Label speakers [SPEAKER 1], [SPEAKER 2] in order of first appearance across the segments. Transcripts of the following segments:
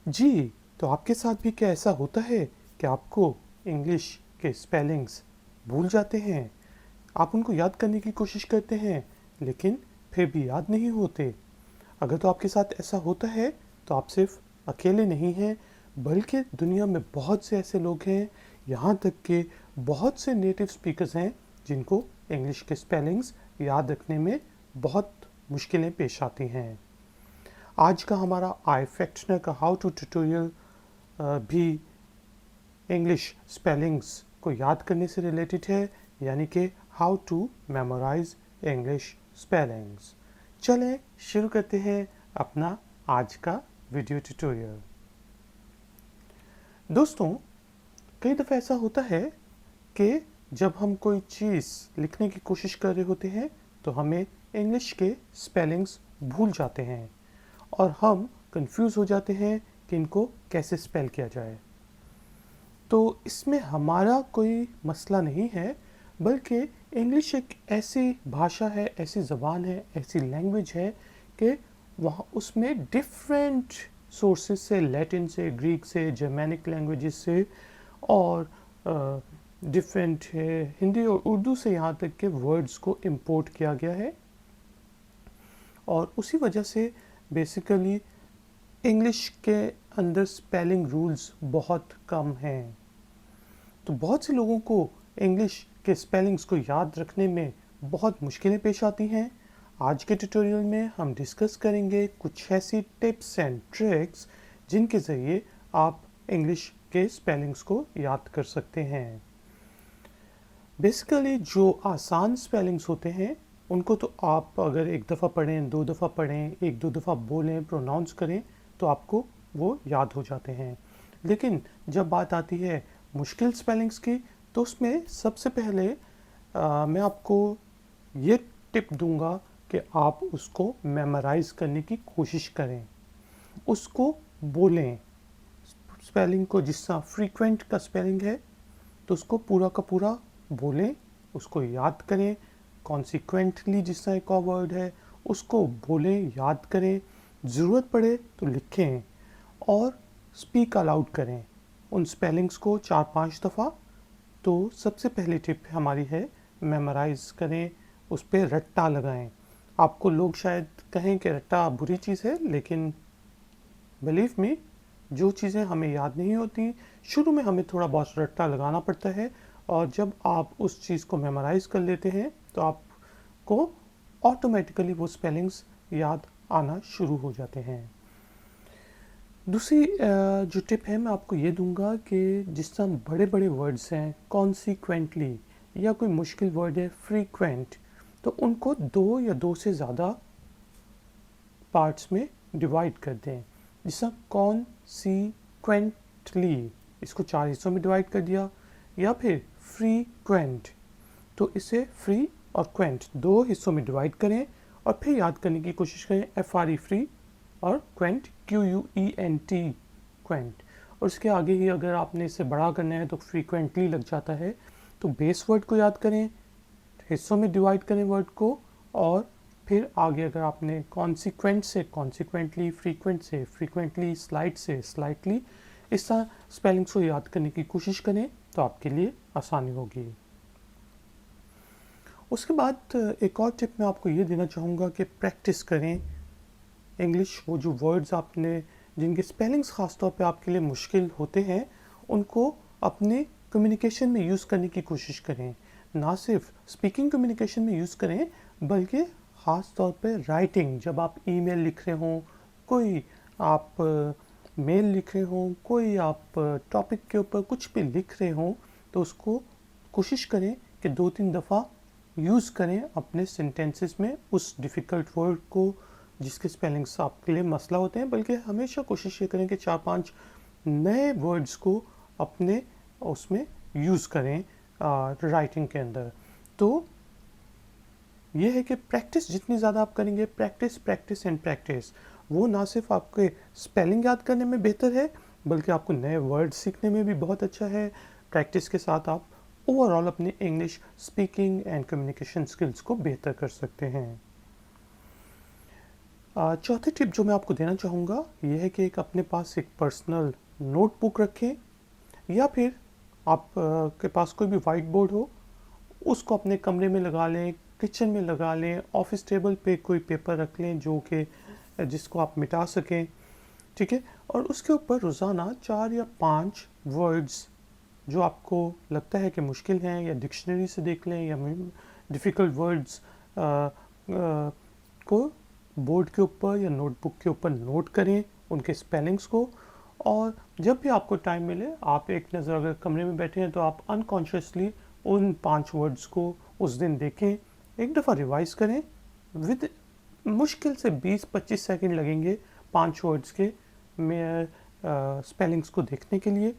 [SPEAKER 1] जी, तो आपके साथ भी क्या ऐसा होता है कि आपको इंग्लिश के स्पेलिंग्स भूल जाते हैं? आप उनको याद करने की कोशिश करते हैं, लेकिन फिर भी याद नहीं होते। अगर तो आपके साथ ऐसा होता है, तो आप सिर्फ अकेले नहीं हैं, बल्कि दुनिया में बहुत से ऐसे लोग हैं, यहाँ तक कि बहुत से नेटिव स्पीकर्स हैं, जिनको इंग्लिश के स्पेलिंग्स याद रखने में बहुत मुश्किलें पेश आती हैं। आज का हमारा आई फैक्शनर का हाउ टू ट्यूटोरियल भी इंग्लिश स्पेलिंग्स को याद करने से रिलेटेड है, यानी कि how to memorise English spellings. चलें शुरू करते हैं अपना आज का वीडियो ट्यूटोरियल। दोस्तों, कई दफ़ा ऐसा होता है कि जब हम कोई चीज़ लिखने की कोशिश कर रहे होते हैं, तो हमें इंग्लिश के स्पेलिंग्स भूल जाते हैं और हम कंफ्यूज हो जाते हैं कि इनको कैसे स्पेल किया जाए। तो इसमें हमारा कोई मसला नहीं है, बल्कि इंग्लिश एक ऐसी भाषा है, ऐसी ज़बान है, ऐसी लैंग्वेज है कि वहाँ उसमें डिफरेंट सोर्सेज से, लैटिन से, ग्रीक से, जर्मैनिक लैंग्वेजेस से और डिफरेंट हिंदी और उर्दू से यहाँ तक के वर्ड्स को इंपोर्ट किया गया है। और उसी वजह से बेसिकली इंग्लिश के अंदर स्पेलिंग रूल्स बहुत कम हैं। तो बहुत से लोगों को इंग्लिश के स्पेलिंग्स को याद रखने में बहुत मुश्किलें पेश आती हैं। आज के ट्यूटोरियल में हम डिस्कस करेंगे कुछ ऐसी टिप्स एंड ट्रिक्स जिनके ज़रिए आप इंग्लिश के स्पेलिंग्स को याद कर सकते हैं। बेसिकली जो आसान स्पेलिंग्स होते हैं उनको तो आप अगर एक दफ़ा पढ़ें, दो दफ़ा पढ़ें, एक दो दफ़ा बोलें, प्रोनाउंस करें, तो आपको वो याद हो जाते हैं। लेकिन जब बात आती है मुश्किल स्पेलिंग्स की, तो उसमें सबसे पहले मैं आपको ये टिप दूंगा कि आप उसको मेमोराइज करने की कोशिश करें, उसको बोलें। स्पेलिंग को, जिस तरह फ्रीक्वेंट का स्पेलिंग है, तो उसको पूरा का पूरा बोलें, उसको याद करें। कॉन्सिक्वेंटली जिस तरह एक और वर्ड है, उसको बोलें, याद करें, ज़रूरत पड़े तो लिखें और स्पीक अलाउड करें उन स्पेलिंग्स को 4-5 दफ़ा। तो सबसे पहली टिप हमारी है मेमोराइज करें, उस पर रट्टा लगाएं। आपको लोग शायद कहें कि रट्टा बुरी चीज़ है, लेकिन बिलीव मी, जो चीज़ें हमें याद नहीं होती, शुरू में हमें थोड़ा बहुत रट्टा लगाना पड़ता है, और जब आप उस चीज़ को मेमोराइज कर लेते हैं तो आपको ऑटोमेटिकली वो स्पेलिंग्स याद आना शुरू हो जाते हैं। दूसरी जो टिप है मैं आपको ये दूंगा कि जिस तरह बड़े बड़े वर्ड्स हैं, कॉन्सिक्वेंटली, या कोई मुश्किल वर्ड है फ्रीक्वेंट, तो उनको 2 या 2 से ज़्यादा पार्ट्स में डिवाइड कर दें। जिसका कॉन्सिक्वेंटली, इसको 4 हिस्सों में डिवाइड कर दिया, या फिर फ्रीक्वेंट, तो इसे फ्री और क्वेंट 2 हिस्सों में डिवाइड करें और फिर याद करने की कोशिश करें। FRE फ्री और क्वेंट QUENT क्वेंट। और इसके आगे ही अगर आपने इसे बड़ा करना है तो फ्रीक्वेंटली लग जाता है। तो बेस वर्ड को याद करें, हिस्सों में डिवाइड करें वर्ड को, और फिर आगे अगर आपने कॉन्सिक्वेंट से कॉन्सिक्वेंटली, फ्रीक्वेंट से फ्रीक्वेंटली, स्लाइट से स्लाइटली, इस तरह स्पेलिंग्स को याद करने की कोशिश करें तो आपके लिए आसानी होगी। उसके बाद एक और टिप मैं आपको ये देना चाहूँगा कि प्रैक्टिस करें इंग्लिश। वो जो वर्ड्स आपने, जिनके स्पेलिंग्स ख़ास तौर पे आपके लिए मुश्किल होते हैं, उनको अपने कम्युनिकेशन में यूज़ करने की कोशिश करें। ना सिर्फ स्पीकिंग कम्युनिकेशन में यूज़ करें, बल्कि ख़ास तौर पे राइटिंग, जब आप ईमेल लिख रहे हों, कोई आप मेल लिख रहे हों, कोई आप टॉपिक के ऊपर कुछ भी लिख रहे हों, तो उसको कोशिश करें कि 2-3 दफ़ा यूज़ करें अपने सेंटेंसेस में उस डिफ़िकल्ट वर्ड को जिसके स्पेलिंग्स आपके लिए मसला होते हैं। बल्कि हमेशा कोशिश ये करें कि 4-5 नए वर्ड्स को अपने उसमें यूज़ करें राइटिंग के अंदर। तो ये है कि प्रैक्टिस जितनी ज़्यादा आप करेंगे, प्रैक्टिस प्रैक्टिस एंड प्रैक्टिस, वो ना सिर्फ आपके स्पेलिंग याद करने में बेहतर है, बल्कि आपको नए वर्ड सीखने में भी बहुत अच्छा है। प्रैक्टिस के साथ आप ओवरऑल अपनी English speaking and communication skills को बेहतर कर सकते हैं। चौथी टिप जो मैं आपको देना चाहूँगा ये है कि एक अपने पास एक पर्सनल नोटबुक रखें, या फिर आप के पास कोई भी वाइट बोर्ड हो उसको अपने कमरे में लगा लें, किचन में लगा लें, ऑफिस टेबल पे कोई पेपर रख लें जो कि जिसको आप मिटा सकें, ठीक है। और उसके ऊपर रोज़ाना 4 या 5 वर्ड्स जो आपको लगता है कि मुश्किल हैं, या डिक्शनरी से देख लें, या डिफ़िकल्ट वर्ड्स को बोर्ड के ऊपर या नोटबुक के ऊपर नोट करें, उनके स्पेलिंग्स को। और जब भी आपको टाइम मिले, आप एक नज़र, अगर कमरे में बैठे हैं तो आप अनकॉन्शियसली उन 5 वर्ड्स को उस दिन देखें, एक दफ़ा रिवाइज़ करें। विद मुश्किल से 20-25 सेकंड लगेंगे 5 वर्ड्स के में स्पेलिंग्स को देखने के लिए।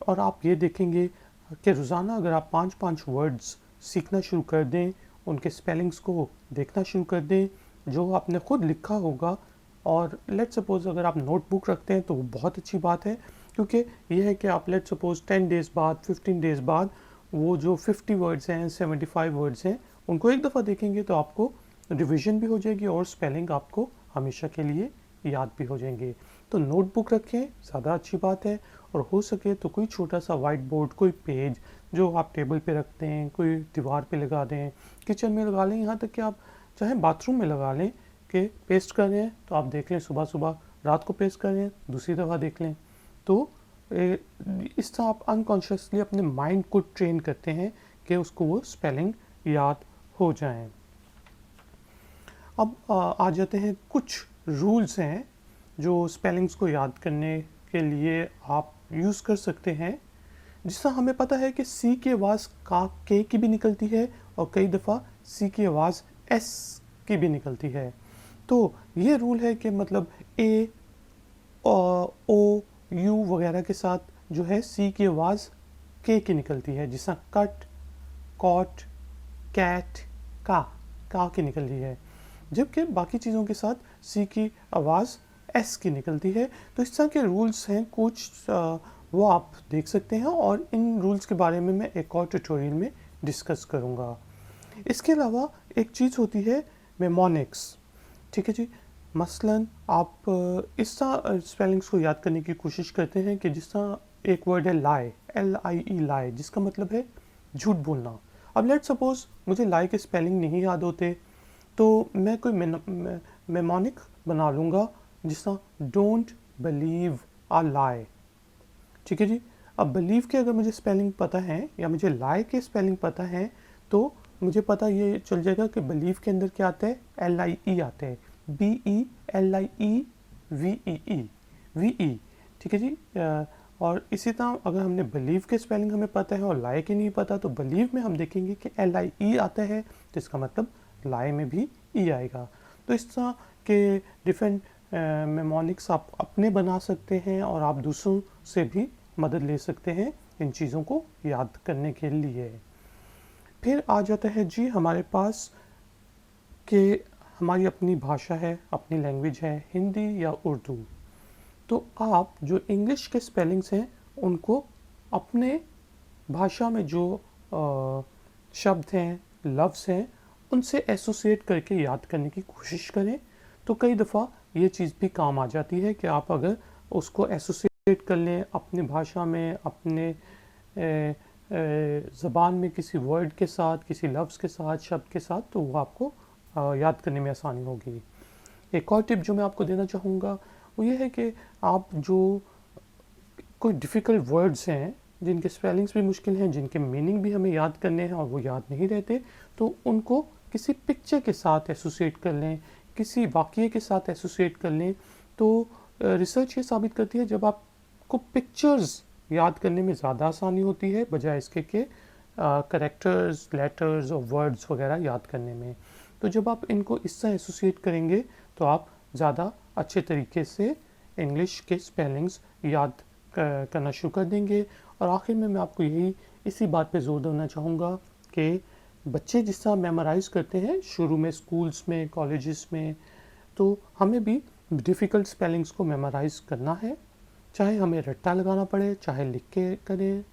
[SPEAKER 1] और आप ये देखेंगे कि रोज़ाना अगर आप 5-5 वर्ड्स सीखना शुरू कर दें, उनके स्पेलिंग्स को देखना शुरू कर दें जो आपने ख़ुद लिखा होगा, और लेट सपोज़ अगर आप नोटबुक रखते हैं तो वो बहुत अच्छी बात है, क्योंकि ये है कि आप लेट सपोज़ 10 डेज़ बाद, 15 डेज़ बाद वो जो 50 वर्ड्स हैं, 75 वर्ड्स हैं, उनको एक दफ़ा देखेंगे तो आपको रिवीजन भी हो जाएगी और स्पेलिंग आपको हमेशा के लिए याद भी हो जाएंगे। तो नोटबुक रखें, ज़्यादा अच्छी बात है। और हो सके तो कोई छोटा सा वाइट बोर्ड, कोई पेज जो आप टेबल पे रखते हैं, कोई दीवार पे लगा दें, किचन में लगा लें, यहाँ तक कि आप चाहे बाथरूम में लगा लें कि पेस्ट कर रहे हैं तो आप देख लें, सुबह सुबह, रात को पेस्ट कर रहे हैं, दूसरी दफ़ा देख लें। तो इस तरह आप अनकॉन्शियसली अपने माइंड को ट्रेन करते हैं कि उसको वो स्पेलिंग याद हो जाएं। अब आ जाते हैं कुछ रूल्स हैं जो स्पेलिंग्स को याद करने के लिए आप यूज़ कर सकते हैं। जिससे हमें पता है कि सी की आवाज़ का के की भी निकलती है, और कई दफ़ा सी की आवाज़ एस की भी निकलती है। तो ये रूल है कि मतलब ए, ओ, यू वगैरह के साथ जो है सी की आवाज़ के की निकलती है, जिससे कट, कॉट, कैट, का की निकल रही है, जबकि बाकी चीज़ों के साथ सी की आवाज़ एस की निकलती है। तो इस तरह के रूल्स हैं कुछ, वो आप देख सकते हैं, और इन रूल्स के बारे में मैं एक और ट्यूटोरियल में डिस्कस करूँगा। इसके अलावा एक चीज़ होती है मेमोनिक्स, ठीक है जी। मसलन आप इस तरह स्पेलिंग्स को याद करने की कोशिश करते हैं कि जिस तरह एक वर्ड है लाई, LIE, लाई, जिसका मतलब है झूठ बोलना। अब लेट सपोज़ मुझे लाई के स्पेलिंग नहीं याद होते, तो मैं कोई मेमोनिक बना लूँगा, जिस तरह डोंट बिलीव अ लाई, ठीक है जी। अब बिलीव के अगर मुझे स्पेलिंग पता है, या मुझे लाई के स्पेलिंग पता है, तो मुझे पता ये चल जाएगा कि बिलीव के अंदर क्या आता है, LIE आता है, BELIEVEE, ठीक है जी। और इसी तरह अगर हमने बिलीव के स्पेलिंग हमें पता है और लाई के नहीं पता, तो बिलीव में हम देखेंगे कि LIE आता है, तो इसका मतलब लाई में भी ई आएगा। तो इस तरह के डिफरेंट मेमोनिक्स आप अपने बना सकते हैं, और आप दूसरों से भी मदद ले सकते हैं इन चीज़ों को याद करने के लिए। फिर आ जाता है जी हमारे पास कि हमारी अपनी भाषा है, अपनी लैंग्वेज है, हिंदी या उर्दू। तो आप जो इंग्लिश के स्पेलिंग्स हैं उनको अपने भाषा में जो शब्द हैं, लफ्ज़ हैं, उनसे एसोसिएट करके याद करने की कोशिश करें। तो कई दफ़ा ये चीज़ भी काम आ जाती है कि आप अगर उसको एसोसिएट कर लें अपनी भाषा में, अपने ज़बान में किसी वर्ड के साथ, किसी लफ्ज़ के साथ, शब्द के साथ, तो वो आपको याद करने में आसानी होगी। एक और टिप जो मैं आपको देना चाहूँगा वो ये है कि आप जो कोई डिफ़िकल्ट वर्ड्स हैं, जिनके स्पेलिंग्स भी मुश्किल हैं, जिनके मीनिंग भी हमें याद करने हैं और वो याद नहीं रहते, तो उनको किसी पिक्चर के साथ एसोसिएट कर लें, किसी वाक़ये के साथ एसोसिएट कर लें। तो रिसर्च ये साबित करती है जब आपको पिक्चर्स याद करने में ज़्यादा आसानी होती है बजाय इसके कि करैक्टर्स, लेटर्स और वर्ड्स वगैरह याद करने में। तो जब आप इनको इससे एसोसिएट करेंगे तो आप ज़्यादा अच्छे तरीके से इंग्लिश के स्पेलिंग्स याद करना शुरू कर देंगे। और आखिर में मैं आपको इसी बात पे जोर देना चाहूँगा कि बच्चे जिस तरह मेमोराइज़ करते हैं शुरू में स्कूल्स में, कॉलेजेस में, तो हमें भी डिफ़िकल्ट स्पेलिंग्स को मेमोराइज़ करना है, चाहे हमें रट्टा लगाना पड़े, चाहे लिख के करें,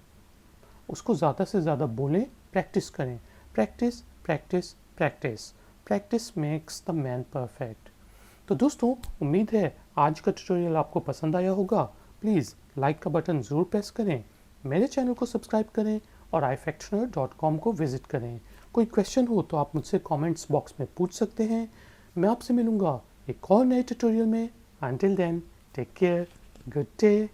[SPEAKER 1] उसको ज़्यादा से ज़्यादा बोलें, प्रैक्टिस करें। Practice practice practice, practice makes the man perfect. तो दोस्तों, उम्मीद है आज का ट्यूटोरियल आपको पसंद आया होगा। प्लीज़ लाइक का बटन ज़रूर प्रेस करें, मेरे चैनल को सब्सक्राइब करें और ifactioner.com को विज़िट करें। कोई क्वेश्चन हो तो आप मुझसे कमेंट्स बॉक्स में पूछ सकते हैं। मैं आपसे मिलूँगा एक और नए ट्यूटोरियल में। Until then, take care, good day.